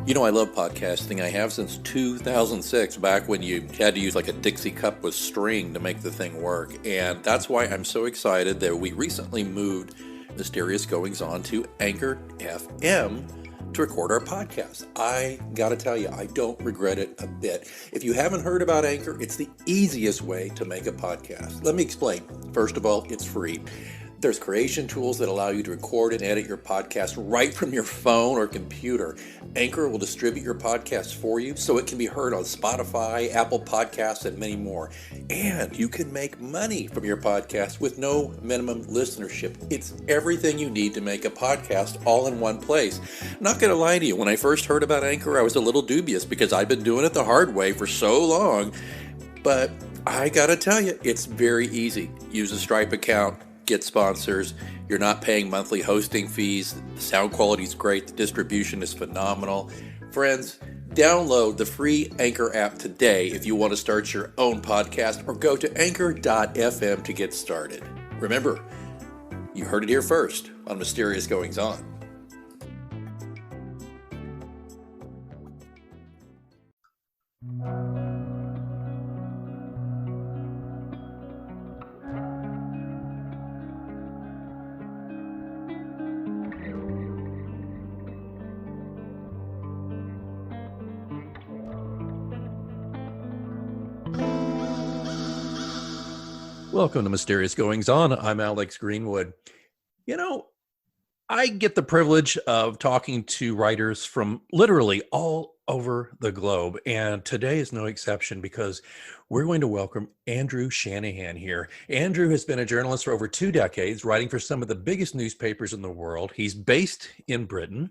You know, I love podcasting. I have since 2006, back when you had to use like a Dixie cup with string to make the thing work. And that's why I'm so excited that we recently moved Mysterious Goings On to Anchor FM to record our podcast. I gotta tell you, I don't regret it a bit. If you haven't heard about Anchor, it's the easiest way to make a podcast. Let me explain. First of all, it's free. There's creation tools that allow you to record and edit your podcast right from your phone or computer. Anchor will distribute your podcast for you so it can be heard on Spotify, Apple Podcasts, and many more. And you can make money from your podcast with no minimum listenership. It's everything you need to make a podcast all in one place. Not going to lie to you, when I first heard about Anchor, I was a little dubious because I've been doing it the hard way for so long. But I got to tell you, it's very easy. Use a Stripe account. Get sponsors. You're not paying monthly hosting fees. The sound quality is great. The distribution is phenomenal. Friends, download the free Anchor app today if you want to start your own podcast, or go to anchor.fm to get started. Remember, you heard it here first on Mysterious Goings On. Welcome to Mysterious Goings On. I'm Alex Greenwood. You know, I get the privilege of talking to writers from literally all over the globe, and today is no exception because we're going to welcome Andrew Shanahan here. Andrew has been a journalist for over 2 decades, writing for some of the biggest newspapers in the world. He's based in Britain,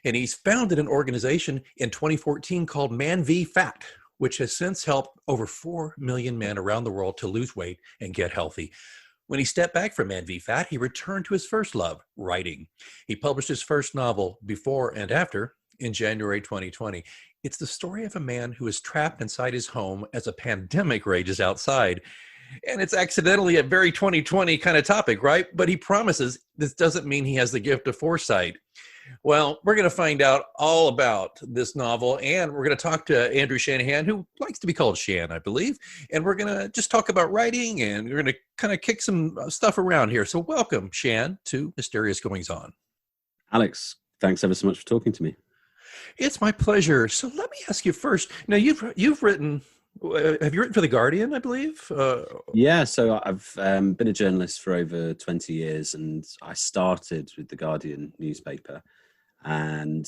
and he's founded an organization in 2014 called Man v Fat, which has since helped over 4 million men around the world to lose weight and get healthy. When he stepped back from Man v Fat, he returned to his first love, writing. He published his first novel, Before and After, in January 2020. It's the story of a man who is trapped inside his home as a pandemic rages outside. And it's accidentally a very 2020 kind of topic, right? But he promises this doesn't mean he has the gift of foresight. Well, we're going to find out all about this novel, and we're going to talk to Andrew Shanahan, who likes to be called Shan, I believe. And we're going to just talk about writing, and we're going to kind of kick some stuff around here. So welcome, Shan, to Mysterious Goings On. Alex, thanks ever so much for talking to me. It's my pleasure. So let me ask you first. Now, you've written, have you written for The Guardian, I believe? Yeah, so I've been a journalist for over 20 years, and I started with The Guardian newspaper and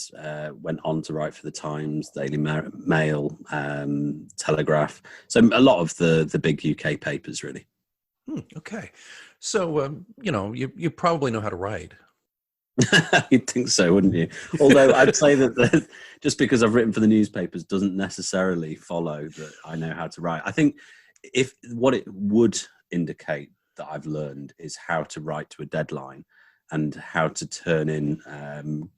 went on to write for The Times, Daily Mail, Telegraph. So a lot of the big UK papers, really. Okay. So, you probably know how to write. You'd think so, wouldn't you? Although I'd say that just because I've written for the newspapers doesn't necessarily follow that I know how to write. I think if what it would indicate that I've learned is how to write to a deadline and how to turn in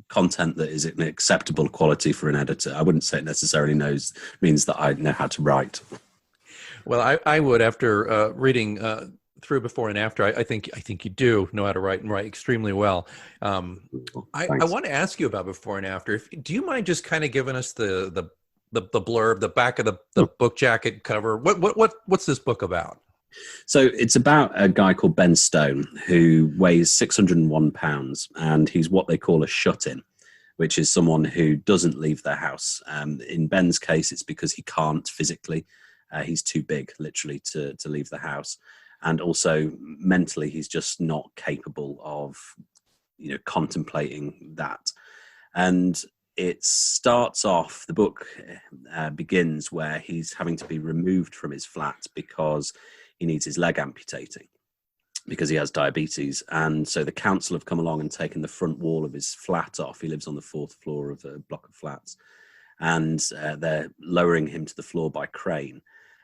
content that is an acceptable quality for an editor. I wouldn't say it necessarily means that I know how to write. Well, I would, after reading through Before and After, I think you do know how to write and write extremely well. I want to ask you about Before and After. Do you mind just kind of giving us the blurb, the back of the book jacket cover? What's this book about? So it's about a guy called Ben Stone who weighs 601 pounds, and he's what they call a shut-in, which is someone who doesn't leave their house. In Ben's case, it's because he can't physically. He's too big, literally, to leave the house. And also mentally, he's just not capable of, contemplating that. And it starts off, the book begins where he's having to be removed from his flat because he needs his leg amputating because he has diabetes. And so the council have come along and taken the front wall of his flat off. He lives on the 4th floor of a block of flats. And they're lowering him to the floor by crane.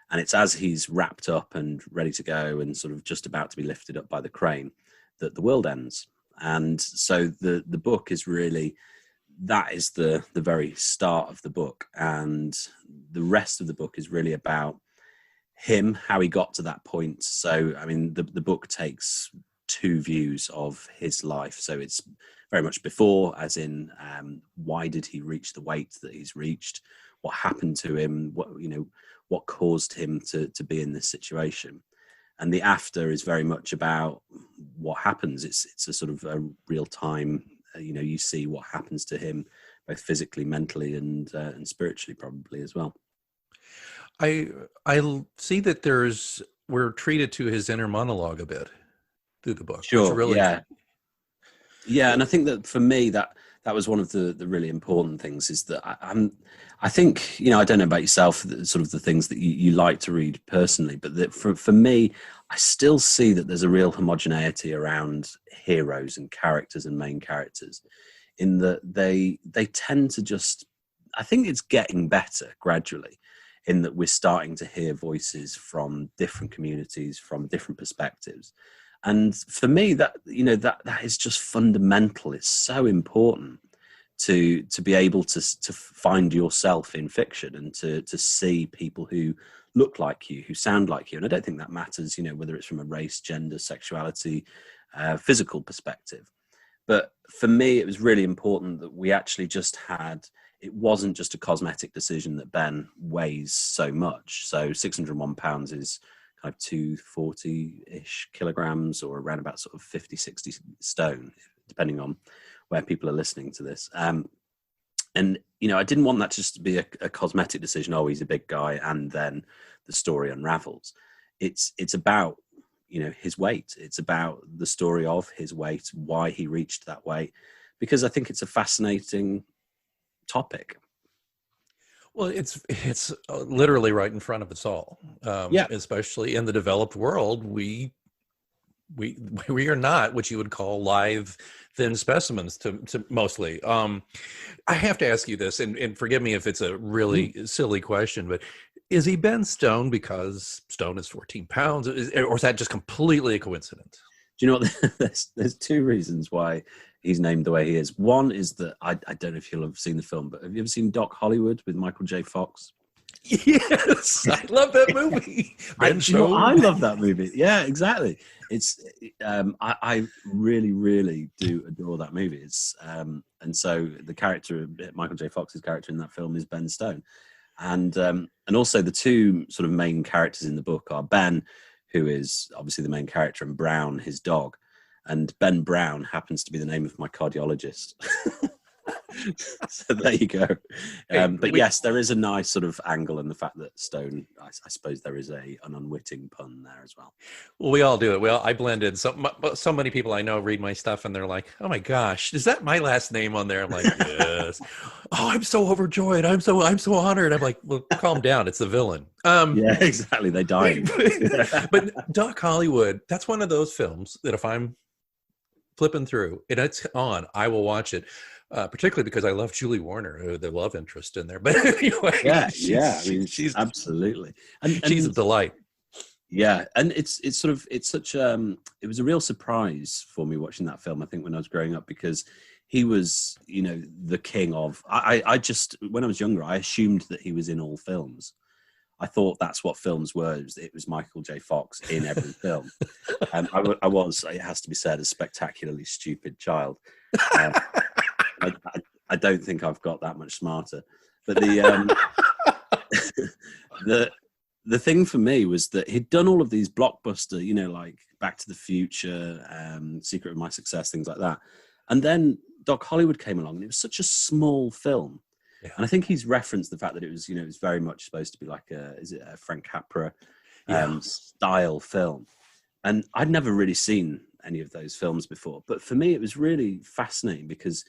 And it's as he's wrapped up and ready to go and sort of just about to be lifted up by the crane that the world ends. And so the book is really, that is the very start of the book. And the rest of the book is really about him, how he got to that point. So, I mean, the book takes two views of his life. So it's very much before, as in why did he reach the weight that he's reached, what happened to him, what caused him to be in this situation. And the after is very much about what happens. It's a sort of a real time, you see what happens to him, both physically, mentally, and spiritually, probably as well. I see that we're treated to his inner monologue a bit through the book. Sure. Which really, yeah, and I think that for me that was one of the really important things, is that I think, I don't know about yourself, sort of the things that you like to read personally, but that for me, I still see that there's a real homogeneity around heroes and characters and main characters, in that they tend to just, I think it's getting better gradually, in that we're starting to hear voices from different communities, from different perspectives. And for me, that is just fundamental. It's so important to be able to find yourself in fiction, and to see people who look like you, who sound like you. And I don't think that matters, whether it's from a race, gender, sexuality, physical perspective. But for me, it was really important that we actually just it wasn't just a cosmetic decision that Ben weighs so much. So 601 pounds is kind of 240-ish kilograms, or around about sort of 50, 60 stone, depending on where people are listening to this. And, I didn't want that just to be a cosmetic decision. Oh, he's a big guy, and then the story unravels. It's about, his weight. It's about the story of his weight, why he reached that weight, because I think it's a fascinating topic. Well, it's literally right in front of us all. Especially in the developed world, we are not what you would call live, thin specimens to mostly. I have to ask you this, and forgive me if it's a really silly question, but is he Ben Stone because Stone is 14 pounds, or is that just completely a coincidence? Do you know what? There's two reasons why he's named the way he is. One is that I don't know if you'll have seen the film, but have you ever seen Doc Hollywood with Michael J. Fox? Yes, I love that movie. I love that movie. Yeah, exactly. It's I really, really do adore that movie. It's and so the character, Michael J. Fox's character in that film, is Ben Stone, and also the two sort of main characters in the book are Ben, who is obviously the main character, and Brown, his dog. And Ben Brown happens to be the name of my cardiologist. So there you go. But yes, there is a nice sort of angle in the fact that Stone, I suppose there is an unwitting pun there as well. Well, we all do it. Well, I blended. So many people I know read my stuff and they're like, oh my gosh, is that my last name on there? I'm like, yes. Oh, I'm so overjoyed. I'm so honored. I'm like, well, calm down. It's the villain. Yeah, exactly. They died. But Doc Hollywood, that's one of those films that if I'm flipping through and it's on, I will watch it. Particularly because I love Julie Warner, the love interest in there. But anyway, she's absolutely, and she's a delight. Yeah, and it was a real surprise for me watching that film, I think, when I was growing up, because he was, the king of. I just, when I was younger, I assumed that he was in all films. I thought that's what films were. It was Michael J. Fox in every film. I was, it has to be said, a spectacularly stupid child. I don't think I've got that much smarter, but the thing for me was that he'd done all of these blockbuster, like Back to the Future, Secret of My Success, things like that, and then Doc Hollywood came along, and it was such a small film, and I think he's referenced the fact that it was, it was very much supposed to be like a Frank Capra style film, and I'd never really seen any of those films before, but for me it was really fascinating because,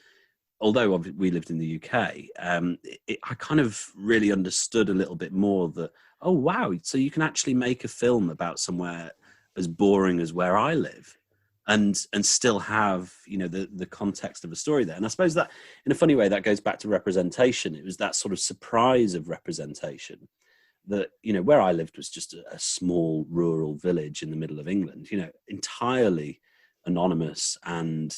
although we lived in the UK, I kind of really understood a little bit more that, oh, wow, so you can actually make a film about somewhere as boring as where I live and still have, the context of a story there. And I suppose that, in a funny way, that goes back to representation. It was that sort of surprise of representation that, where I lived was just a small rural village in the middle of England, entirely anonymous, and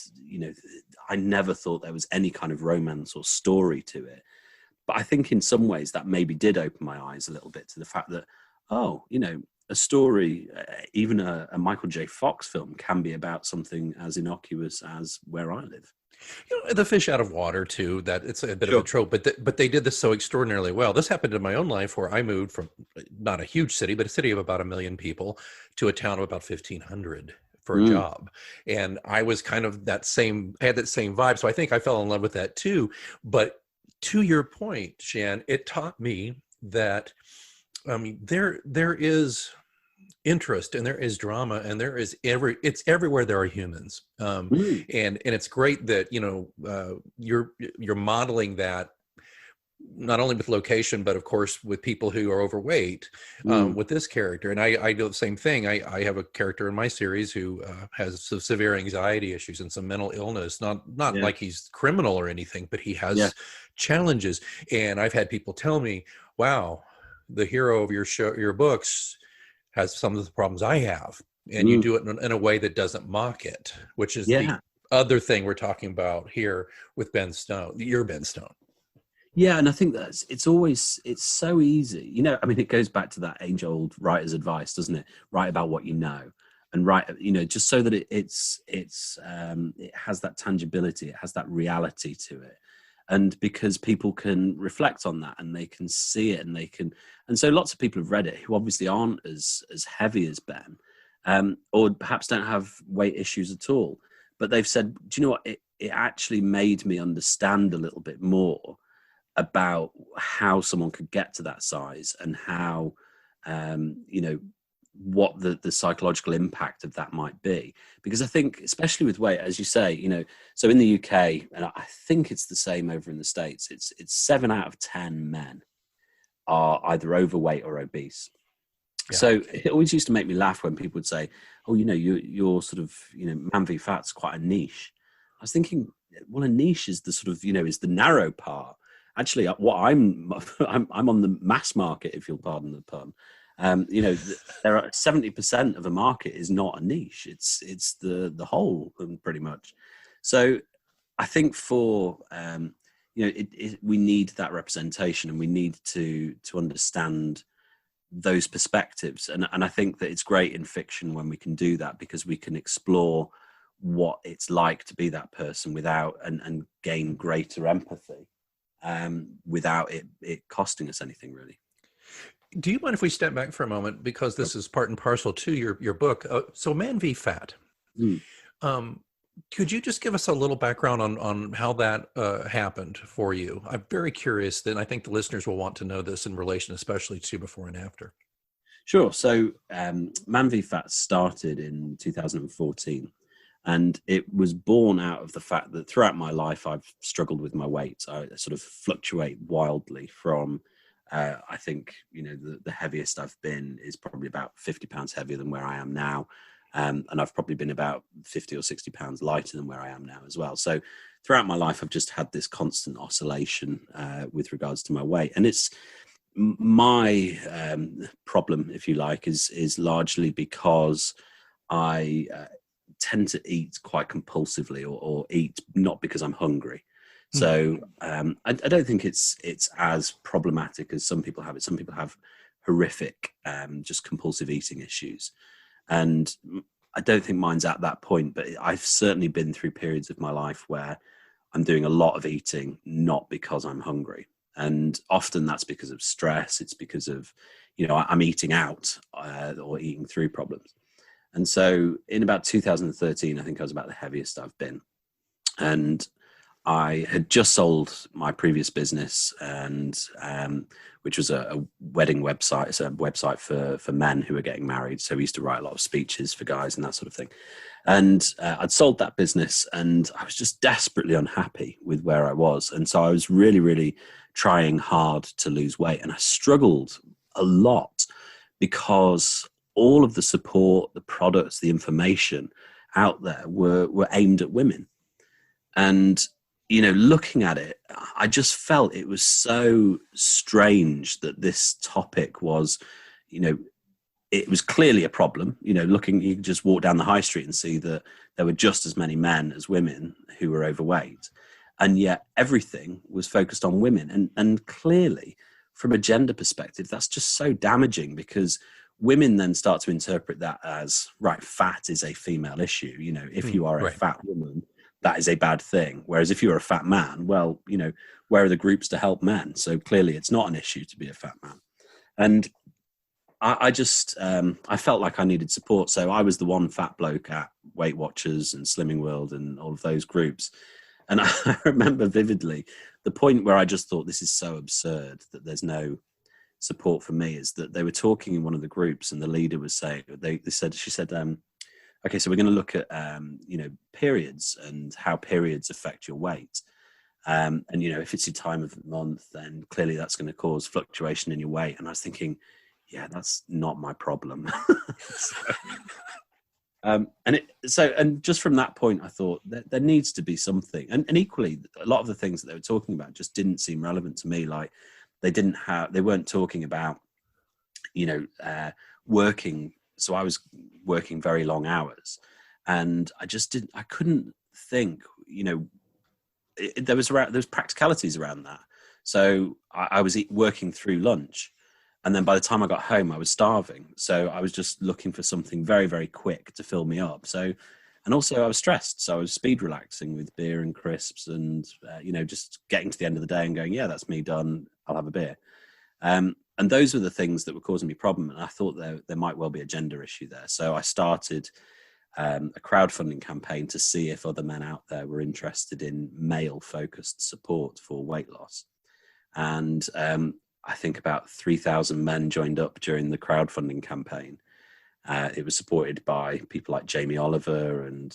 I never thought there was any kind of romance or story to it. But I think in some ways that maybe did open my eyes a little bit to the fact that, a story, even a Michael J. Fox film, can be about something as innocuous as Where I Live. The fish out of water too. That it's a bit of a Sure. trope, but they did this so extraordinarily well. This happened in my own life where I moved from not a huge city, but a city of about 1 million people to a town of about 1,500 for a job, and I was kind of that same. I had that same vibe, so I think I fell in love with that too. But to your point, Shan, it taught me that there is interest and there is drama and there is it's everywhere there are humans, and it's great that you're modeling that not only with location but of course with people who are overweight, with this character. And I do the same thing. I have a character in my series who has some severe anxiety issues and some mental illness, not like he's criminal or anything, but he has challenges. And I've had people tell me, wow, the hero of your books has some of the problems I have, and you do it in a way that doesn't mock it, which is the other thing we're talking about here with Ben Stone. You're Ben Stone. Yeah, and I think it's so easy. It goes back to that age-old writer's advice, doesn't it? Write about what you know, and write, just so that it has that tangibility, it has that reality to it. And because people can reflect on that and they can see it and so lots of people have read it who obviously aren't as heavy as Ben, or perhaps don't have weight issues at all. But they've said, do you know what? It actually made me understand a little bit more about how someone could get to that size and how, what the psychological impact of that might be. Because I think, especially with weight, as you say, so in the UK, and I think it's the same over in the States, it's 7 out of 10 men are either overweight or obese. Yeah. So it always used to make me laugh when people would say, oh, you're sort of, man v fat's quite a niche. I was thinking, well, a niche is the sort of, is the narrow part. Actually, what I'm on the mass market, if you'll pardon the pun. There are 70% of a market is not a niche. It's the whole, pretty much. So I think for we need that representation, and we need to understand those perspectives. And I think that it's great in fiction when we can do that, because we can explore what it's like to be that person without and gain greater empathy, without it costing us anything, really. Do you mind if we step back for a moment, because this is part and parcel to your book? So Man v Fat. Could you just give us a little background on how that happened for you? I'm very curious, and I think the listeners will want to know this in relation especially to before and after. Sure. So Man v Fat started in 2014. And it was born out of the fact that throughout my life, I've struggled with my weight. I sort of fluctuate wildly from, I think, the heaviest I've been is probably about 50 pounds heavier than where I am now. And I've probably been about 50 or 60 pounds lighter than where I am now as well. So throughout my life, I've just had this constant oscillation with regards to my weight. And it's my problem, if you like, is largely because I tend to eat quite compulsively, or eat not because I'm hungry. So I don't think it's as problematic as some people have it. Some people have horrific just compulsive eating issues, and I don't think mine's at that point. But I've certainly been through periods of my life where I'm doing a lot of eating not because I'm hungry, and often that's because of stress. It's because of I'm eating out or eating through problems. And so in about 2013, I think I was about the heaviest I've been. And I had just sold my previous business, and which was a wedding website. It's a website for men who are getting married. So we used to write a lot of speeches for guys and that sort of thing. And I'd sold that business, and I was just desperately unhappy with where I was. And so I was really, really trying hard to lose weight. And I struggled a lot because all of the support, the products, the information out there were aimed at women. And, looking at it, I just felt it was so strange that this topic was, it was clearly a problem. You could just walk down the high street and see that there were just as many men as women who were overweight. And yet everything was focused on women. And clearly, from a gender perspective, that's just so damaging, because women then start to interpret that as, right, fat is a female issue. You know, if you are a fat woman, that is a bad thing. Whereas if you're a fat man, well, you know, where are the groups to help men? So clearly it's not an issue to be a fat man. And I just, I felt like I needed support. So I was the one fat bloke at Weight Watchers and Slimming World and all of those groups. And I remember vividly the point where I just thought, this is so absurd that there's no support for me, is that they were talking in one of the groups and the leader was saying, she said, okay, so we're going to look at, you know, periods and how periods affect your weight. And, you know, if it's your time of the month, then clearly that's going to cause fluctuation in your weight. And I was thinking, yeah, that's not my problem. And just from that point, I thought that there needs to be something. And equally, a lot of the things that they were talking about just didn't seem relevant to me. Like they weren't talking about, you know, working. So I was working very long hours and I couldn't think, you know, there was practicalities around that. So I was working through lunch. And then by the time I got home, I was starving. So I was just looking for something very, very quick to fill me up. So, and also I was stressed. So I was speed relaxing with beer and crisps and, you know, just getting to the end of the day and going, yeah, that's me done. I'll have a beer. And those were the things that were causing me problem. And I thought there might well be a gender issue there. So I started a crowdfunding campaign to see if other men out there were interested in male-focused support for weight loss. And I think about 3,000 men joined up during the crowdfunding campaign. It was supported by people like Jamie Oliver and,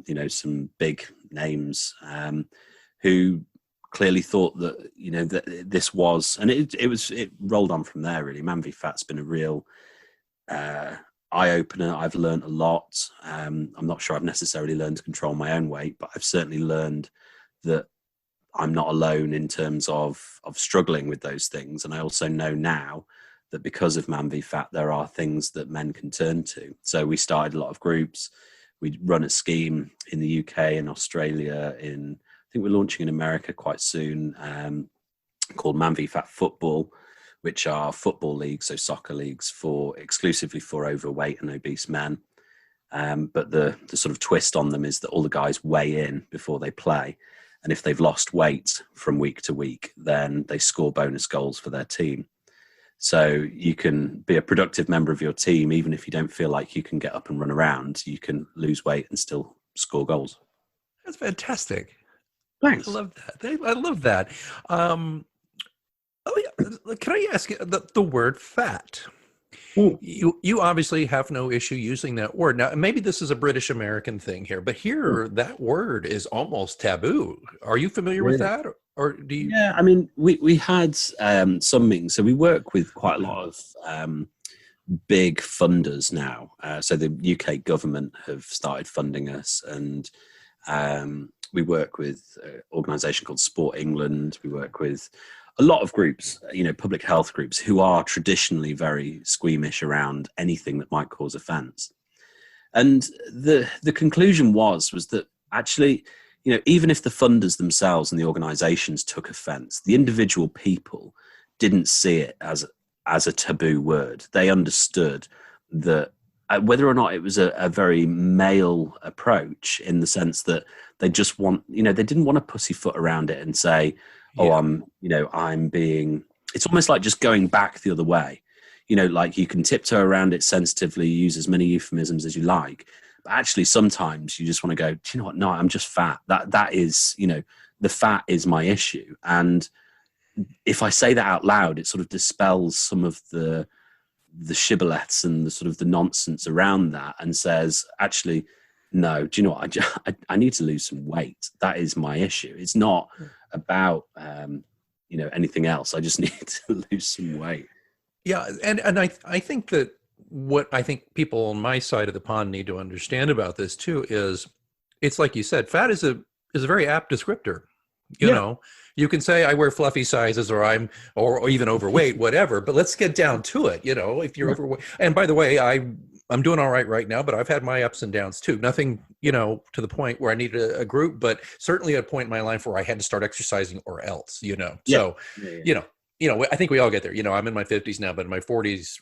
you know, some big names who clearly thought that, you know, that this was, and it rolled on from there really. Man v Fat's been a real eye-opener. I've learned a lot. I'm not sure I've necessarily learned to control my own weight, but I've certainly learned that I'm not alone in terms of struggling with those things. And I also know now that because of Man v Fat, there are things that men can turn to. So we started a lot of groups. We run a scheme in the UK and Australia. I think we're launching in America quite soon, called Man v Fat Football, which are football leagues, so soccer leagues exclusively for overweight and obese men. But the sort of twist on them is that all the guys weigh in before they play. And if they've lost weight from week to week, then they score bonus goals for their team. So you can be a productive member of your team, even if you don't feel like you can get up and run around, you can lose weight and still score goals. That's fantastic. Thanks. I love that. I love that. Can I ask you the word fat? You obviously have no issue using that word. Now, maybe this is a British American thing here, but here that word is almost taboo. Are you familiar with that? Or do you? Yeah, I mean, we had some meetings. So we work with quite a lot of big funders now. So the UK government have started funding us, and we work with an organisation called Sport England. We work with a lot of groups, you know, public health groups who are traditionally very squeamish around anything that might cause offence. And the conclusion was that actually, you know, even if the funders themselves and the organisations took offence, the individual people didn't see it as a taboo word. They understood that whether or not it was a very male approach, in the sense that they just they didn't want to pussyfoot around it and say, I'm being, it's almost like just going back the other way. You know, like you can tiptoe around it sensitively, use as many euphemisms as you like. But actually, sometimes you just want to go, do you know what? No, I'm just fat. That is, you know, the fat is my issue. And if I say that out loud, it sort of dispels some of the shibboleths and the sort of the nonsense around that, and says, actually, no, do you know what? I need to lose some weight. That is my issue. It's not about, anything else. I just need to lose some weight. Yeah. And I think that what I think people on my side of the pond need to understand about this too is, it's like you said, fat is a very apt descriptor. You know, you can say I wear fluffy sizes, or or even overweight, whatever, but let's get down to it. You know, if you're overweight, and by the way, I'm doing all right now, but I've had my ups and downs too. Nothing, you know, to the point where I needed a group, but certainly a point in my life where I had to start exercising or else, you know. So, you know, I think we all get there. You know, I'm in my 50s now, but in my 40s,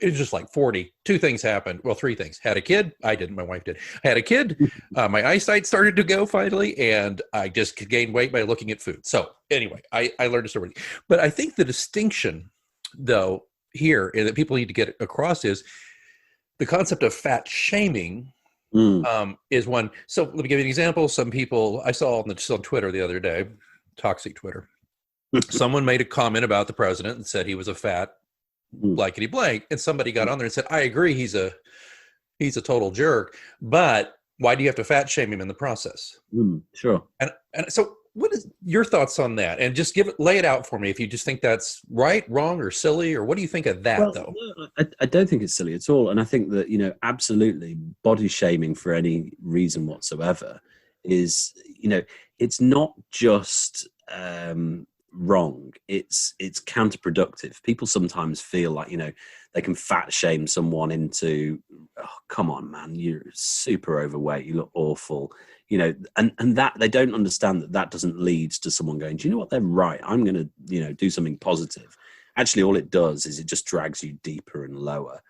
it was just like 40. Two things happened. Well, three things. Had a kid. I didn't. My wife did. I had a kid. My eyesight started to go finally, and I just gained weight by looking at food. So anyway, I learned to start. But I think the distinction, though, here that people need to get across is the concept of fat shaming. Is one. So let me give you an example. Some people I saw on Twitter the other day, toxic Twitter. Someone made a comment about the president and said he was a fat blankety blank, and somebody got on there and said, I agree, he's a total jerk, but why do you have to fat shame him in the process? Sure. And so what is your thoughts on that? And just lay it out for me if you just think that's right, wrong, or silly, or what do you think of that, though? No, I don't think it's silly at all. And I think that, absolutely body shaming for any reason whatsoever is, it's not just wrong, it's counterproductive. People sometimes feel like they can fat shame someone into, oh, come on man, you're super overweight, you look awful, and that they don't understand that doesn't lead to someone going, do you know what, they're right, I'm gonna do something positive. Actually, all it does is it just drags you deeper and lower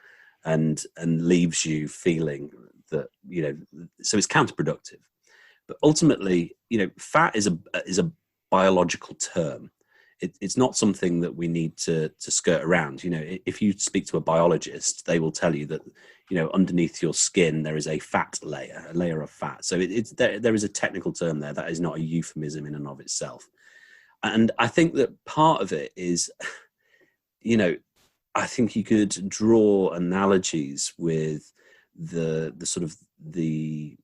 and leaves you feeling that so it's counterproductive. But ultimately, fat is a biological term. It's not something that we need to skirt around. If you speak to a biologist, they will tell you that underneath your skin there is a layer of fat. So there is a technical term there that is not a euphemism in and of itself. And I think that part of it is, I think you could draw analogies with the sort of the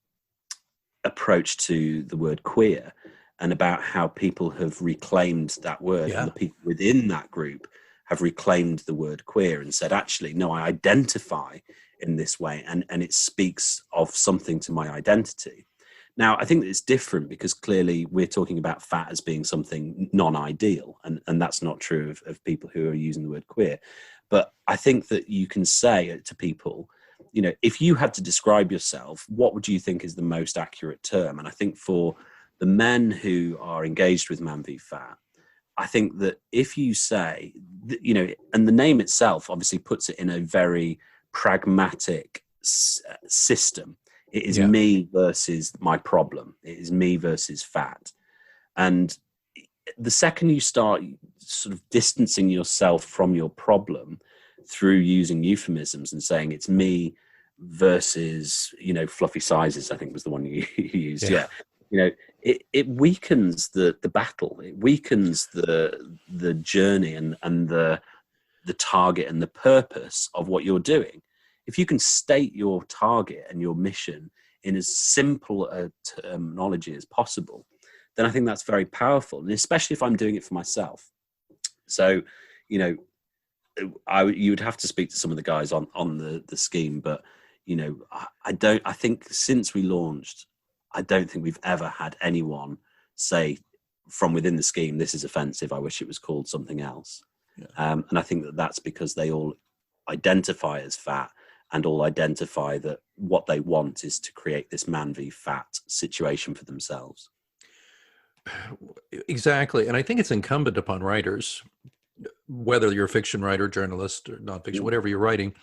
approach to the word queer, and about how people have reclaimed that word, and the people within that group have reclaimed the word queer and said, actually, no, I identify in this way, and it speaks of something to my identity. Now, I think that it's different because clearly we're talking about fat as being something non-ideal, and that's not true of people who are using the word queer. But I think that you can say to people, if you had to describe yourself, what would you think is the most accurate term? And I think for the men who are engaged with Man v Fat, I think that if you say, and the name itself obviously puts it in a very pragmatic system. It is me versus my problem. It is me versus fat. And the second you start sort of distancing yourself from your problem through using euphemisms and saying it's me versus, fluffy sizes, I think was the one you used. Yeah. It weakens the battle. It weakens the journey and the target and the purpose of what you're doing. If you can state your target and your mission in as simple a terminology as possible, then I think that's very powerful. And especially if I'm doing it for myself. So, you would have to speak to some of the guys on the scheme, but I think since we launched, I don't think we've ever had anyone say from within the scheme, this is offensive, I wish it was called something else. Yeah. And I think that that's because they all identify as fat and all identify that what they want is to create this Man v Fat situation for themselves. Exactly. And I think it's incumbent upon writers, whether you're a fiction writer, journalist, or nonfiction, whatever you're writing,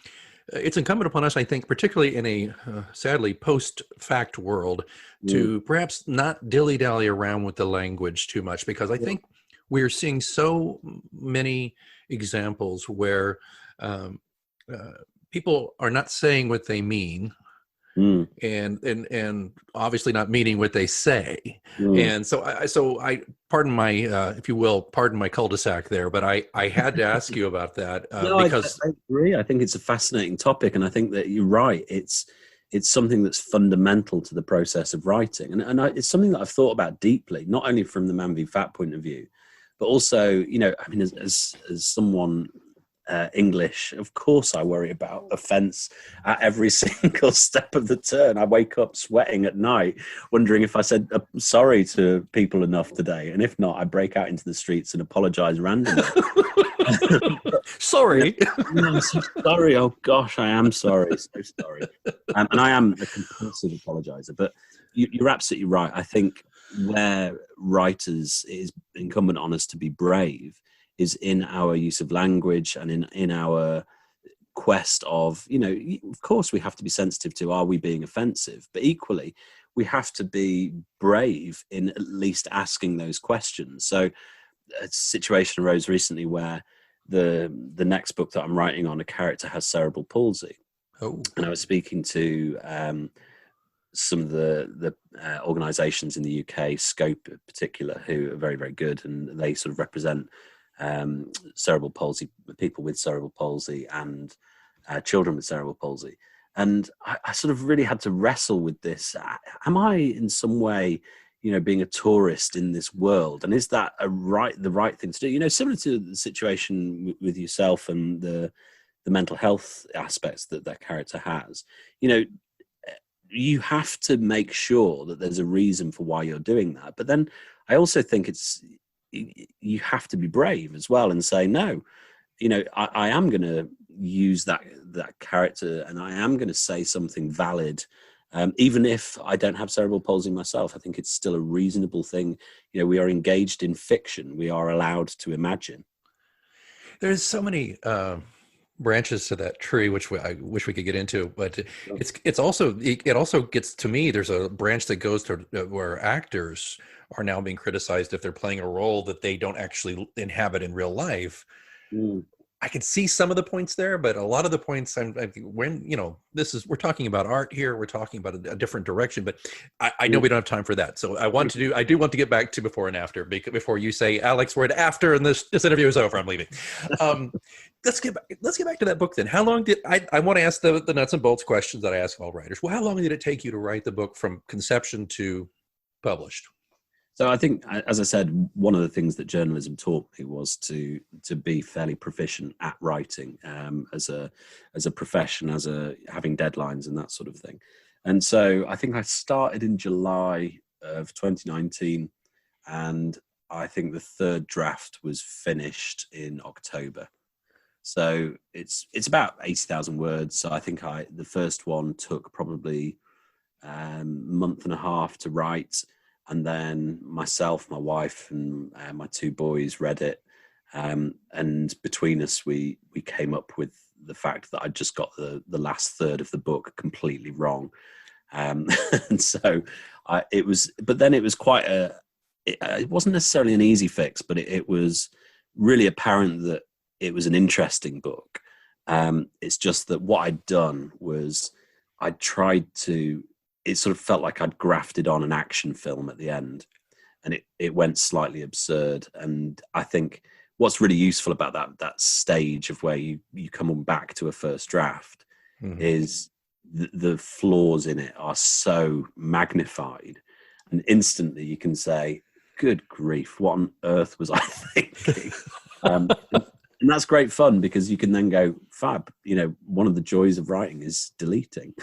it's incumbent upon us, I think, particularly in a sadly post-fact world, to perhaps not dilly-dally around with the language too much, because I think we're seeing so many examples where people are not saying what they mean, and obviously not meaning what they say. And so I pardon my, if you will, pardon my cul-de-sac there, but I had to ask you about that because I agree. I think it's a fascinating topic, and I think that you're right. It's something that's fundamental to the process of writing, and it's something that I've thought about deeply, not only from the Man v Fat point of view, but also, as someone English, of course I worry about offense at every single step of the turn. I wake up sweating at night wondering if I said sorry to people enough today, and if not, I break out into the streets and apologize randomly. Sorry. I'm so sorry. Oh gosh, I am sorry. So sorry. And I am a compulsive apologizer, but you're absolutely right. I think where writers, it is incumbent on us to be brave is in our use of language and in our quest of, of course we have to be sensitive to, are we being offensive? But equally, we have to be brave in at least asking those questions. So a situation arose recently where the next book that I'm writing on, a character has cerebral palsy. Oh. And I was speaking to some of the organisations in the UK, Scope in particular, who are very, very good, and they sort of represent cerebral palsy, people with cerebral palsy, and children with cerebral palsy. And I sort of really had to wrestle with this. Am I in some way, being a tourist in this world? And is that the right thing to do? Similar to the situation with yourself and the mental health aspects that character has, you have to make sure that there's a reason for why you're doing that. But then I also think you have to be brave as well and say, no, I am going to use that character, and I am going to say something valid, even if I don't have cerebral palsy myself. I think it's still a reasonable thing. We are engaged in fiction. We are allowed to imagine. There's so many branches to that tree, which I wish we could get into, but it also gets to me. There's a branch that goes to where actors are now being criticized if they're playing a role that they don't actually inhabit in real life. I can see some of the points there, but a lot of the points, we're talking about art here. We're talking about a different direction, but I know we don't have time for that. So I do want to get back to before and after, before you say, Alex, we're at after, and this interview is over, I'm leaving. Let's get back to that book then. How long did I want to ask the nuts and bolts questions that I ask all writers? Well, how long did it take you to write the book from conception to published? So I think, as I said, one of the things that journalism taught me was to be fairly proficient at writing as a profession, having deadlines and that sort of thing. And so I think I started in July of 2019, and I think the third draft was finished in October. So it's about 80,000 words. So I think the first one took probably a month and a half to write. And then myself, my wife, and my two boys read it. And between us, we came up with the fact that I just got the last third of the book completely wrong. And so it was quite it wasn't necessarily an easy fix, but it was really apparent that it was an interesting book. It's just that what I'd done was it sort of felt like I'd grafted on an action film at the end, and it went slightly absurd. And I think what's really useful about that stage of where you come back to a first draft is the flaws in it are so magnified, and instantly you can say, good grief, what on earth was I thinking? And that's great fun, because you can then go, fab, one of the joys of writing is deleting.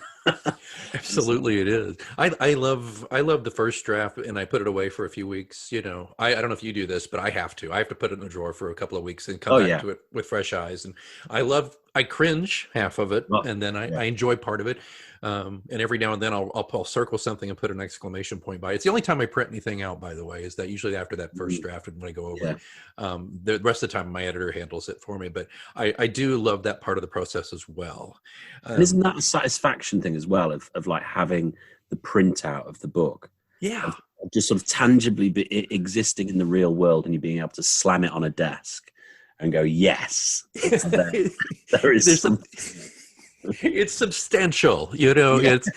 Absolutely, it is. I love the first draft, and I put it away for a few weeks. I don't know if you do this, but I have to put it in the drawer for a couple of weeks and come back to it with fresh eyes. And I cringe half of it, and then I enjoy part of it. And every now and then I'll circle something and put an exclamation point by it. It's the only time I print anything out, by the way, is that usually after that first draft, and when I go over it. The rest of the time my editor handles it for me, but I do love that part of the process as well. And isn't that a satisfaction thing as well, of like having the printout of the book? Yeah. Of just sort of tangibly existing in the real world, and you being able to slam it on a desk and go, yes, it's there. There is something. It's substantial, it's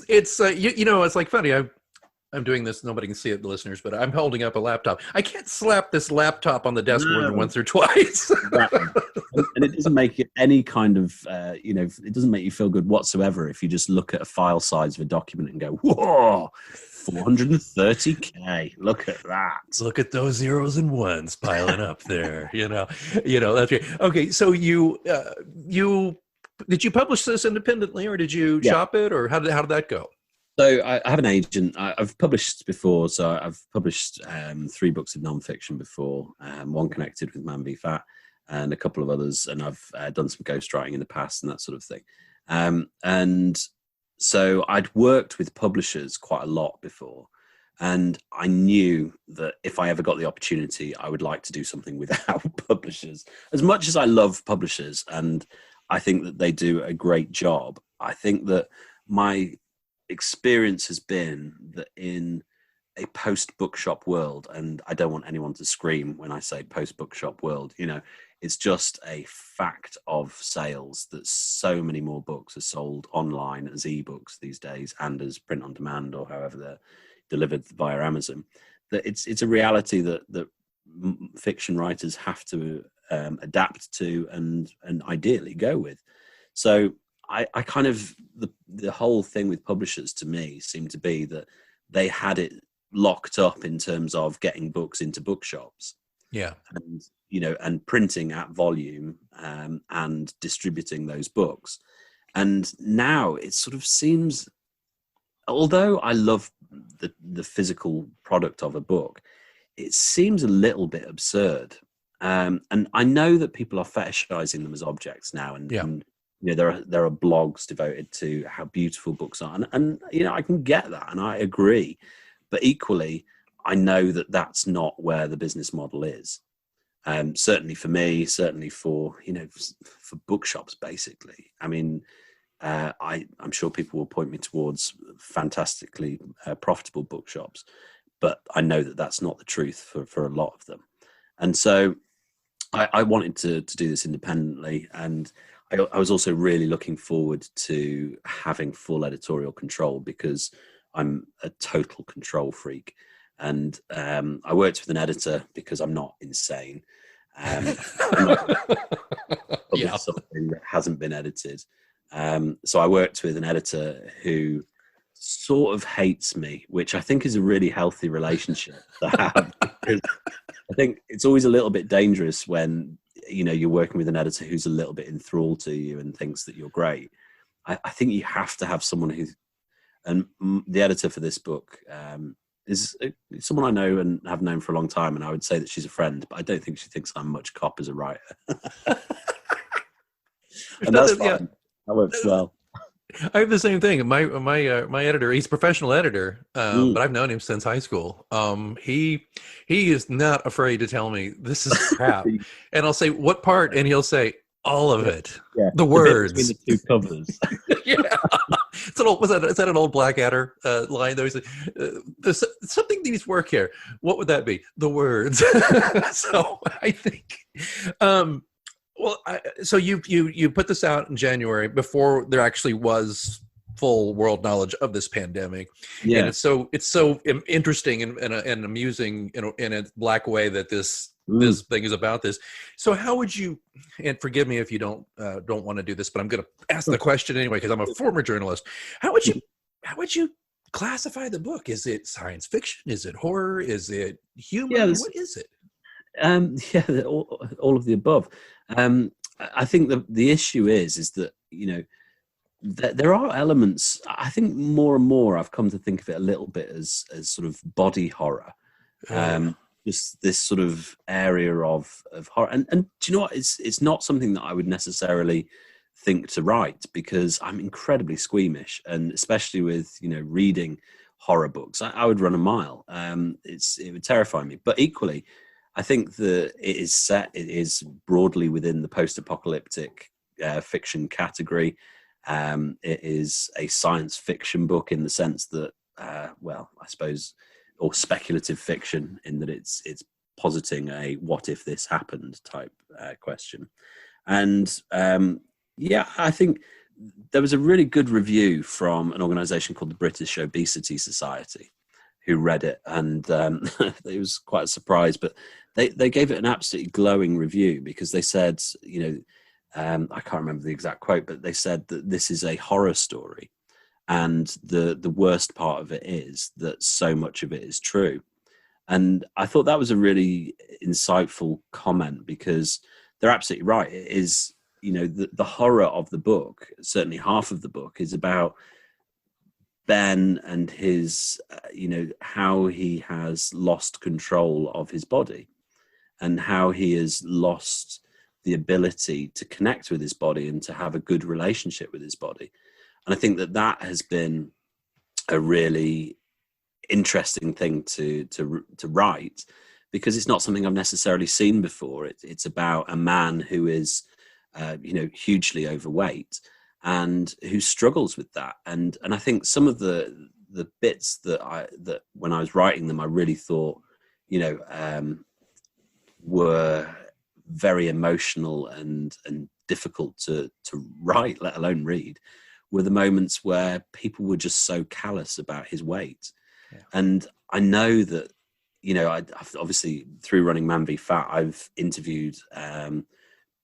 it's like funny. I'm doing this. Nobody can see it, the listeners, but I'm holding up a laptop. I can't slap this laptop on the desk more than once or twice. And it doesn't make it any kind of, it doesn't make you feel good whatsoever if you just look at a file size of a document and go, whoa, 430K. Look at that. Look at those zeros and ones piling up there. That's great. Okay, so you did you publish this independently, or did you shop it, or how did that go? So I have an agent. I've published before. So I've published 3 books of nonfiction before, one connected with Man v Fat and a couple of others. And I've done some ghostwriting in the past and that sort of thing. And so I'd worked with publishers quite a lot before. And I knew that if I ever got the opportunity, I would like to do something without publishers. As much as I love publishers, and I think that they do a great job. I think that my experience has been that in a post bookshop world, and I don't want anyone to scream when I say post bookshop world, you know, it's just a fact of sales that so many more books are sold online as ebooks these days and as print on demand or however they're delivered via Amazon. That it's a reality that fiction writers have to adapt to and ideally go with. So I kind of the whole thing with publishers to me seemed to be that they had it locked up in terms of getting books into bookshops, and you know, and printing at volume, and distributing those books. And now it sort of seems, although I love the physical product of a book, it seems a little bit absurd. And I know that people are fetishizing them as objects now, and you know, there are blogs devoted to how beautiful books are, and you know, I can get that, and I agree. But equally, I know that that's not where the business model is. Certainly for me, certainly for, you know, for bookshops, basically. I mean, I'm sure people will point me towards fantastically profitable bookshops, but I know that that's not the truth for a lot of them. And so I wanted to do this independently, and I was also really looking forward to having full editorial control, because I'm a total control freak. And I worked with an editor because I'm not insane. I'm not something that hasn't been edited. So I worked with an editor who sort of hates me, which I think is a really healthy relationship to have. Because I think it's always a little bit dangerous when, you know, you're working with an editor who's a little bit enthralled to you and thinks that you're great. I think you have to have someone who, and the editor for this book is someone I know and have known for a long time, and I would say that she's a friend, but I don't think she thinks I'm much cop as a writer. And that's fine. That works well. I have the same thing. My editor, he's a professional editor, but I've known him since high school. He is not afraid to tell me this is crap, and I'll say what part, and he'll say all of it. Yeah. The words between the two covers. Yeah, it's an old. Is that an old Blackadder line? There's something needs work here. What would that be? The words. So I think. Well, so you put this out in January before there actually was full world knowledge of this pandemic. Yeah, and it's so interesting and amusing in a black way that this thing is about this. So how would you? And forgive me if you don't want to do this, but I'm going to ask the question anyway because I'm a former journalist. How would you classify the book? Is it science fiction? Is it horror? Is it humor? Yeah, what is it? All of the above. I think the issue is that, you know, there are elements. I think more and more I've come to think of it a little bit as sort of body horror. Just this sort of area of horror. And do you know what? It's not something that I would necessarily think to write, because I'm incredibly squeamish, and especially with, you know, reading horror books, I would run a mile. It would terrify me. But equally, I think that it is broadly within the post-apocalyptic fiction category. It is a science fiction book in the sense that, well, I suppose, or speculative fiction in that it's positing a what if this happened type question. And I think there was a really good review from an organization called the British Obesity Society, who read it, and it was quite a surprise, but they gave it an absolutely glowing review, because they said, you know, I can't remember the exact quote, but they said that this is a horror story, and the worst part of it is that so much of it is true. And I thought that was a really insightful comment, because they're absolutely right. It is, you know, the horror of the book, certainly half of the book, is about Ben and his, you know, how he has lost control of his body, and how he has lost the ability to connect with his body and to have a good relationship with his body. And I think that has been a really interesting thing to write, because it's not something I've necessarily seen before. It's about a man who is hugely overweight, and who struggles with that. And I think some of the bits that when I was writing them, I really thought, were very emotional and difficult to write, let alone read, were the moments where people were just so callous about his weight. Yeah. And I know that, I've obviously, through running Man v Fat, I've interviewed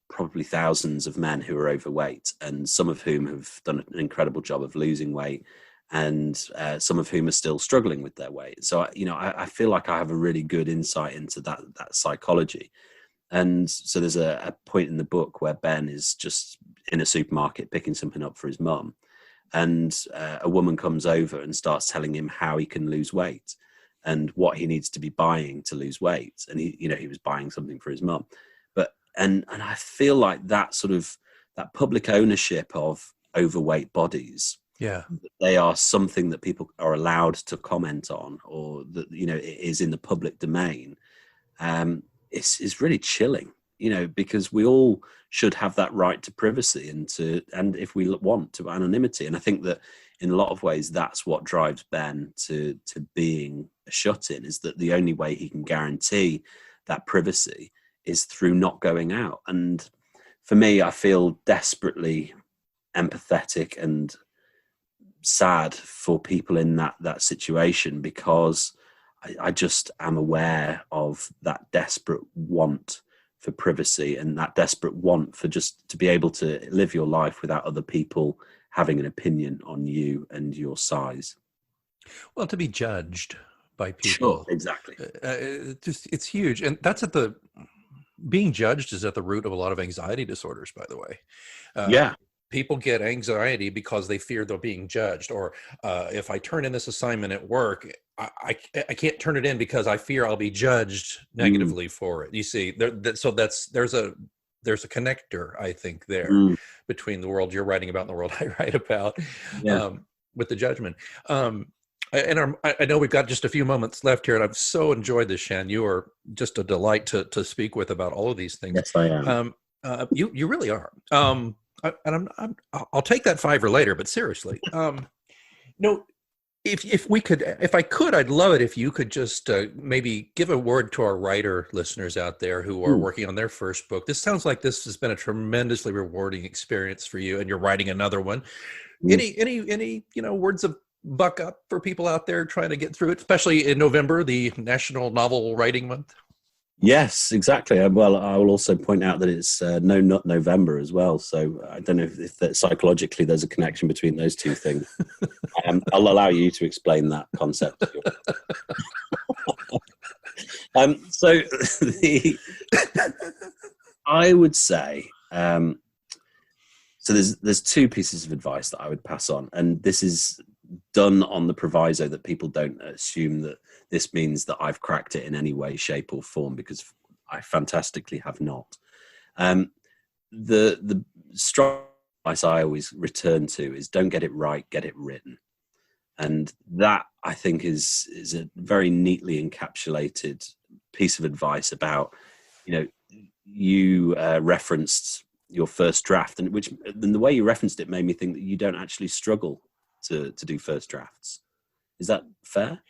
probably thousands of men who are overweight, and some of whom have done an incredible job of losing weight, and some of whom are still struggling with their weight. So, I feel like I have a really good insight into that psychology. And so there's a point in the book where Ben is just in a supermarket picking something up for his mum, and a woman comes over and starts telling him how he can lose weight and what he needs to be buying to lose weight. And he was buying something for his mum. But and I feel like that sort of that public ownership of overweight bodies, they are something that people are allowed to comment on, or that it is in the public domain. It's really chilling, because we all should have that right to privacy and if we want, to anonymity. And I think that in a lot of ways, that's what drives Ben to being a shut-in, is that the only way he can guarantee that privacy is through not going out. And for me, I feel desperately empathetic and sad for people in that situation, because I just am aware of that desperate want for privacy and that desperate want for just to be able to live your life without other people having an opinion on you and your size. Well, to be judged by people. Sure, exactly. It's huge. And that's being judged is at the root of a lot of anxiety disorders, by the way. People get anxiety because they fear they're being judged, or if I turn in this assignment at work, I can't turn it in because I fear I'll be judged negatively for it. You see, there's a connector, I think, there between the world you're writing about and the world I write about, with the judgment. I know we've got just a few moments left here, and I've so enjoyed this, Shan. You are just a delight to speak with about all of these things. Yes, I am. You really are. I'll take that $5 later, but seriously, if I could, I'd love it if you could just maybe give a word to our writer listeners out there who are working on their first book. This sounds like this has been a tremendously rewarding experience for you, and you're writing another one. Any words of buck up for people out there trying to get through it, especially in November, the National Novel Writing Month? Yes, exactly. Well, I will also point out that it's No Nut November as well. So I don't know if that psychologically there's a connection between those two things. I'll allow you to explain that concept. I would say, so there's two pieces of advice that I would pass on, and this is done on the proviso that people don't assume that this means that I've cracked it in any way, shape, or form, because I fantastically have not. The strong advice I always return to is don't get it right, get it written. And that, I think, is a very neatly encapsulated piece of advice about, you referenced your first draft, and the way you referenced it made me think that you don't actually struggle to do first drafts. Is that fair?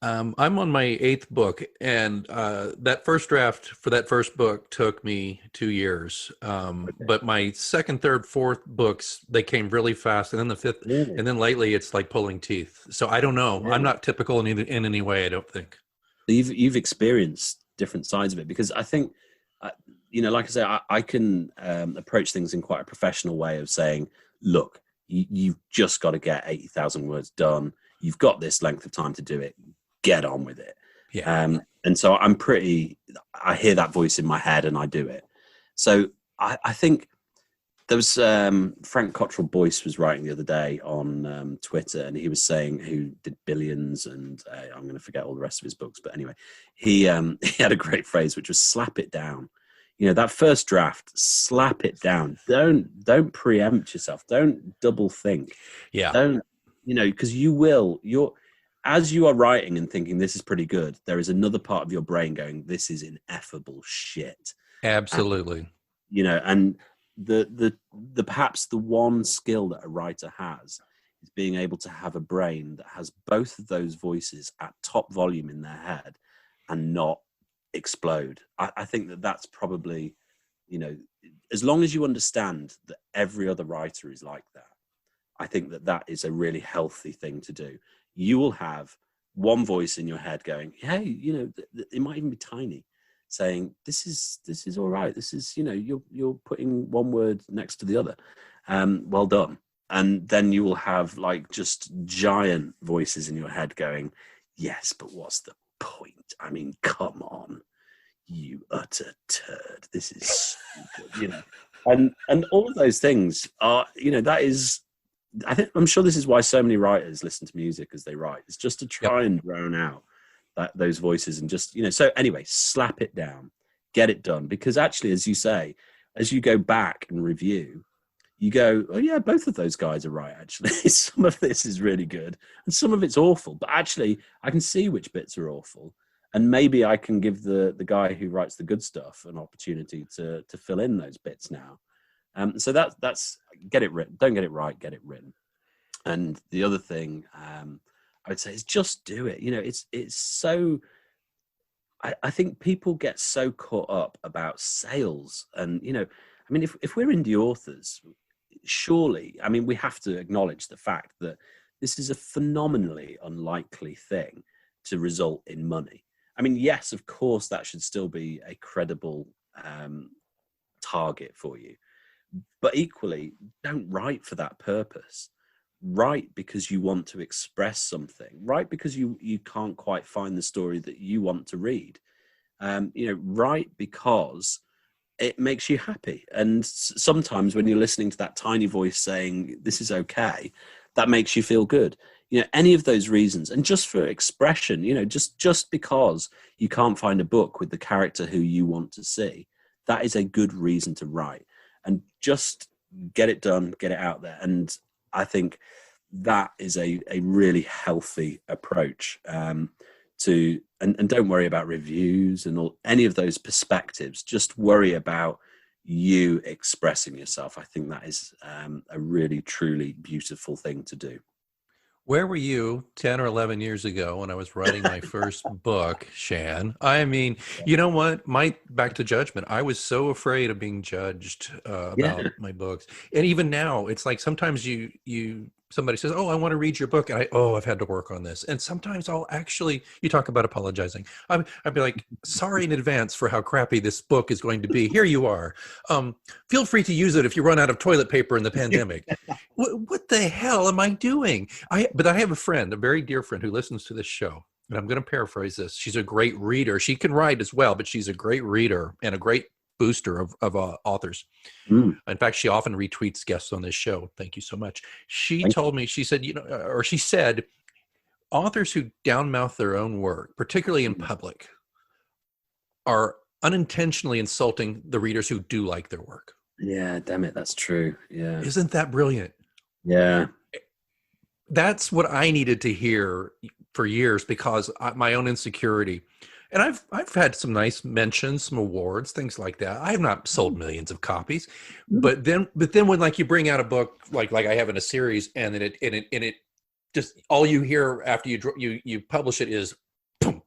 I'm on my 8th book, and that first draft for that first book took me 2 years. But my second, third, fourth books, they came really fast, and then the fifth, and then lately it's like pulling teeth. So I don't know. Yeah. I'm not typical in any way, I don't think. You've experienced different sides of it, because I think, like I say, I can approach things in quite a professional way of saying, look, you've just got to get 80,000 words done. You've got this length of time to do it. Get on with it. Yeah. And so I hear that voice in my head and I do it. So I think there was Frank Cottrell Boyce was writing the other day on Twitter, and he was saying, who did Billions, and I'm going to forget all the rest of his books, but anyway, he had a great phrase, which was slap it down. That first draft, slap it down. Don't preempt yourself. Don't double think. Yeah. Don't, because as you are writing and thinking this is pretty good, there is another part of your brain going, this is ineffable shit. Absolutely. And the perhaps the one skill that a writer has is being able to have a brain that has both of those voices at top volume in their head and not explode. I think that that's probably, as long as you understand that every other writer is like that, I think that that is a really healthy thing to do. You will have one voice in your head going, hey, it might even be tiny, saying this is all right, this is, you're putting one word next to the other, well done. And then you will have like just giant voices in your head going, yes, but what's the point? I mean, come on, you utter turd, this is stupid, and all of those things are, that is, I'm sure this is why so many writers listen to music as they write. It's just to try and drown out those voices and just, so anyway, slap it down, get it done. Because actually, as you say, as you go back and review, you go, oh yeah, both of those guys are right, actually. Some of this is really good and some of it's awful. But actually, I can see which bits are awful. And maybe I can give the guy who writes the good stuff an opportunity to fill in those bits now. So that's get it written. Don't get it right, get it written. And the other thing I would say is just do it. It's so. I think people get so caught up about sales, and if we're indie authors, surely, we have to acknowledge the fact that this is a phenomenally unlikely thing to result in money. Yes, of course, that should still be a credible target for you. But equally, don't write for that purpose. Write because you want to express something. Write because you can't quite find the story that you want to read. Write because it makes you happy. And sometimes when you're listening to that tiny voice saying, this is okay, that makes you feel good. Any of those reasons. And just for expression, just because you can't find a book with the character who you want to see, that is a good reason to write. And just get it done, get it out there. And I think that is a really healthy approach to, and don't worry about reviews and any of those perspectives. Just worry about you expressing yourself. I think that is a really, truly beautiful thing to do. Where were you 10 or 11 years ago when I was writing my first book, Shan? You know what? Back to judgment. I was so afraid of being judged about my books. And even now, it's like sometimes somebody says, oh, I want to read your book. And I've had to work on this. And sometimes you talk about apologizing. I'd be like, sorry in advance for how crappy this book is going to be. Here you are. Feel free to use it if you run out of toilet paper in the pandemic. What the hell am I doing? But I have a friend, a very dear friend who listens to this show. And I'm going to paraphrase this. She's a great reader. She can write as well, but she's a great reader and a great booster of authors. In fact, she often retweets guests on this show. Thank you so much. She said, authors who downmouth their own work, particularly in public, are unintentionally insulting the readers who do like their work. Yeah, damn it, that's true. Yeah. Isn't that brilliant? Yeah. That's what I needed to hear for years because my own insecurity. And I've had some nice mentions, some awards, things like that. I have not sold millions of copies, but then when like you bring out a book like I have in a series, and then it just all you hear after you publish it is, boom,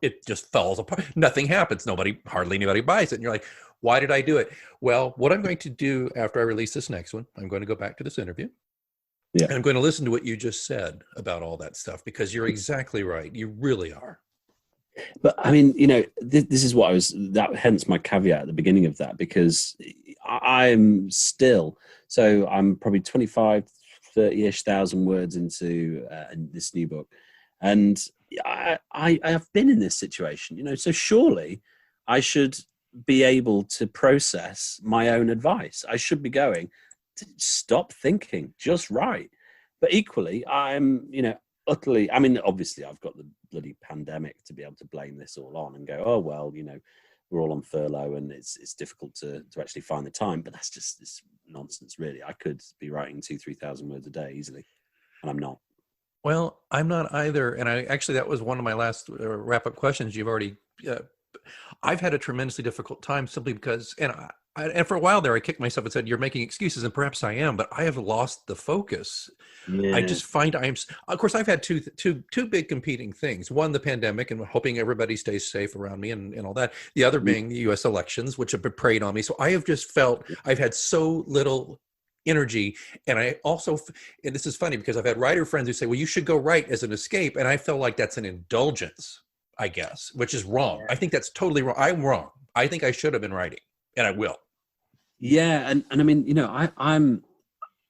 it just falls apart. Nothing happens. Hardly anybody buys it, and you're like, why did I do it? Well, what I'm going to do after I release this next one, I'm going to go back to this interview. Yeah, and I'm going to listen to what you just said about all that stuff because you're exactly right. You really are. But this is what hence my caveat at the beginning of that, because I'm probably 25, 30-ish thousand words into this new book. And I have been in this situation, so surely I should be able to process my own advice. I should be going, stop thinking, just write. But equally, I'm, utterly, obviously I've got the bloody pandemic to be able to blame this all on and go, oh, well, we're all on furlough and it's difficult to actually find the time. But that's just this nonsense, really. I could be writing 2,000-3,000 words a day easily, and I'm not. Well, I'm not either. And that was one of my last wrap-up questions. You've already, I've had a tremendously difficult time simply because, and And for a while there, I kicked myself and said, "You're making excuses," and perhaps I am, but I have lost the focus. I Yeah. just find of course, I've had two big competing things. One, the pandemic, and hoping everybody stays safe around me, and all that. The other being the U.S. elections, which have preyed on me. So I have just felt I've had so little energy, and I also, and this is funny because I've had writer friends who say, "Well, you should go write as an escape," and I feel like that's an indulgence, I guess, which is wrong. I think that's totally wrong. I'm wrong. I think I should have been writing, and I will. Yeah, and I mean,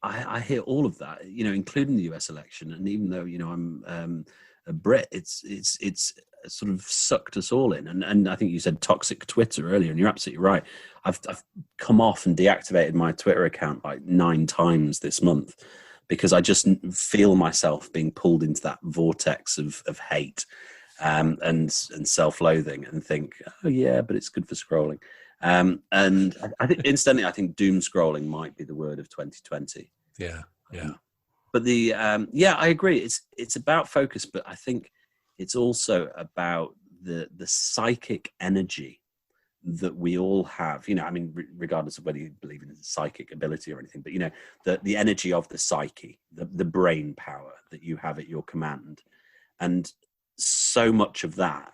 I hear all of that, including the U.S. election, and even though I'm a Brit, it's sort of sucked us all in, and I think you said toxic Twitter earlier, and you're absolutely right. I've come off and deactivated my Twitter account like 9 times this month because I just feel myself being pulled into that vortex of hate and self-loathing, and think, oh yeah, but it's good for scrolling. And I think instantly, I think doom scrolling might be the word of 2020. Yeah. But I agree. It's about focus, but I think it's also about the psychic energy that we all have. I mean, regardless of whether you believe in psychic ability or anything, but the energy of the psyche, the brain power that you have at your command, and so much of that,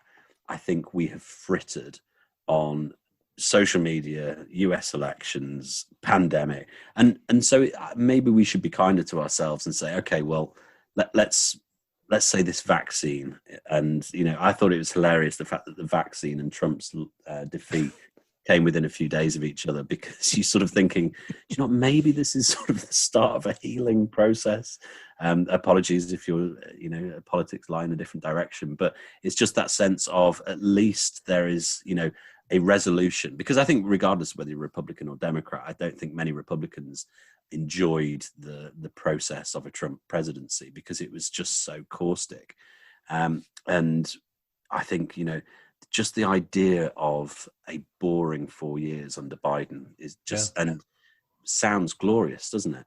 I think we have frittered on social media, US elections, pandemic, and so maybe we should be kinder to ourselves and say, okay, well, let's say this vaccine, and I thought it was hilarious the fact that the vaccine and Trump's defeat came within a few days of each other, because you're sort of thinking, maybe this is sort of the start of a healing process. Apologies if your politics lie in a different direction, but it's just that sense of at least there is a resolution, because I think regardless of whether you're Republican or Democrat, I don't think many Republicans enjoyed the process of a Trump presidency because it was just so caustic. And I think, just the idea of a boring 4 years under Biden is just, and sounds glorious, doesn't it?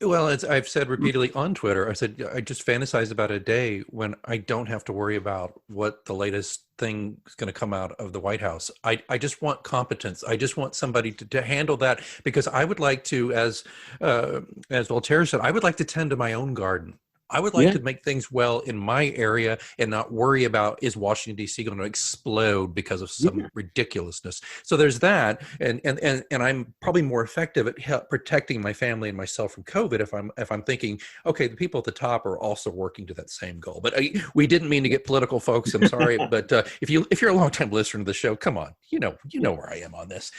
Well, as I've said repeatedly on Twitter, I said I just fantasize about a day when I don't have to worry about what the latest thing is going to come out of the White House. I just want competence. I just want somebody to handle that, because I would like to, as Voltaire said, I would like to tend to my own garden. I would like to make things well in my area and not worry about, is Washington, D.C. going to explode because of some ridiculousness. So there's that. And I'm probably more effective at protecting my family and myself from COVID if I'm thinking, okay, the people at the top are also working to that same goal. But we didn't mean to get political, folks. I'm sorry. But if you're a longtime listener to the show, come on, you know where I am on this.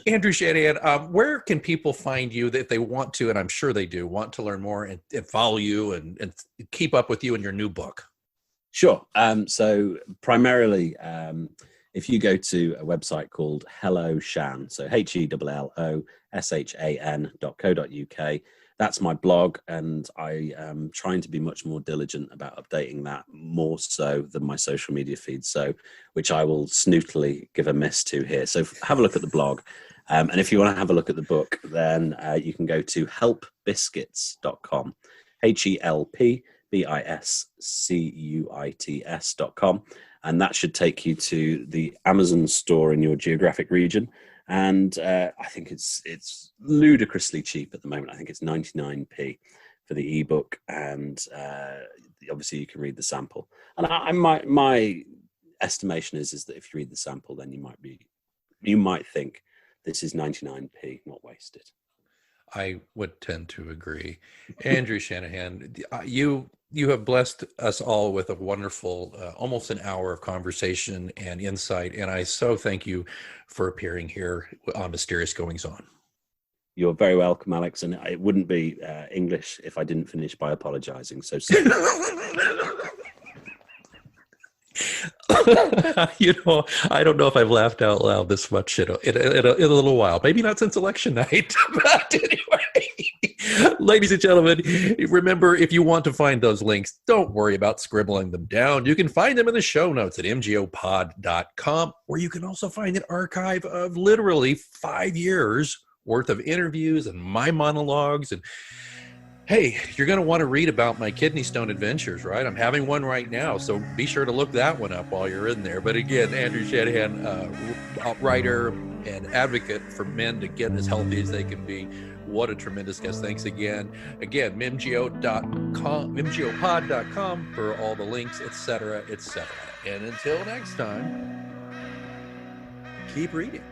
Andrew Shanahan, where can people find you if they want to, and I'm sure they do, want to learn more and follow you and keep up with you in your new book? Sure. So primarily, if you go to a website called Hello Shan, so HELLOSHAN.co.uk, that's my blog, and I am trying to be much more diligent about updating that, more so than my social media feed, so which I will snootily give a miss to here. So have a look at the blog. And if you want to have a look at the book, then you can go to helpbiscuits.com. HELPBISCUITS.com, and that should take you to the Amazon store in your geographic region. And I think it's ludicrously cheap at the moment. I think it's 99p for the ebook, and obviously you can read the sample. And my estimation is that if you read the sample, then you might think this is 99p, not wasted. I would tend to agree. Andrew Shanahan, you have blessed us all with a wonderful, almost an hour of conversation and insight, and I so thank you for appearing here on Mysterious Goings On. You're very welcome, Alex, and it wouldn't be English if I didn't finish by apologizing. So I don't know if I've laughed out loud this much in a little while. Maybe not since election night. But anyway, ladies and gentlemen, remember, if you want to find those links, don't worry about scribbling them down. You can find them in the show notes at mgopod.com, where you can also find an archive of literally 5 years worth of interviews and my monologues and Hey, you're going to want to read about my kidney stone adventures, right? I'm having one right now, so be sure to look that one up while you're in there. But again, Andrew Shanahan, writer and advocate for men to get as healthy as they can be. What a tremendous guest. Thanks again. Again, mimgopod.com for all the links, etc., etc. And until next time, keep reading.